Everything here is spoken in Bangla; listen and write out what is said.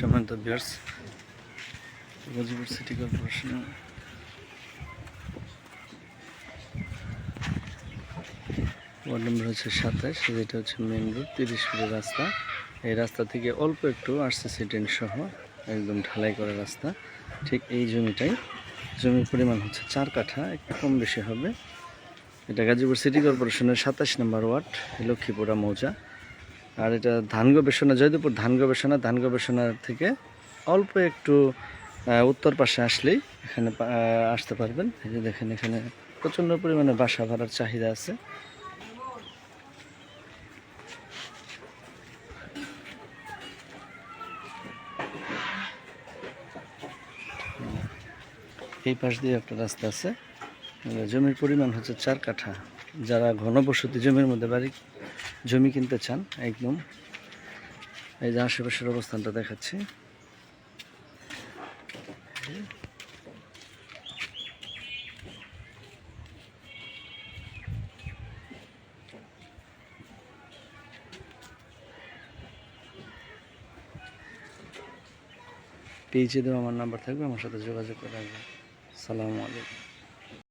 সম্মানিত viewers, Gazipur city corporation ward number হচ্ছে 27, যেটা হচ্ছে মেন রোড 30 ফিটের রাস্তা। এই রাস্তা থেকে অল্প একটু আরসিসি ড্রেন সহ একদম ঢালাই করা রাস্তা। ঠিক এই জমিটাই, জমির পরিমাণ হচ্ছে 4 কাঠা, একটু কম বেশি হবে। এটা গাজীপুর সিটি কর্পোরেশনের 27 নম্বর ওয়ার্ড, লক্ষ্মীপুরা মৌজা। আর এটা ধান গবেষণা, জয়দেবপুর ধান গবেষণার থেকে অল্প একটু উত্তর পাশে আসলেই এখানে আসতে পারবেন। এই যে দেখেন, এখানে প্রচণ্ড পরিমাণে বাসা ভাড়ার চাহিদা আছে। এই পাশ দিয়ে একটা রাস্তা আছে। জমির পরিমাণ হচ্ছে 4 কাঠা। যারা ঘনবসতি জমির মধ্যে জমি কিনতে চান, একদম এই যে আশেপাশের অবস্থানটা দেখাচ্ছি। পেজে দেওয়া আমার নাম্বার থাকবে, আমার সাথে যোগাযোগ করে রাখবেন। আসসালামু আলাইকুম।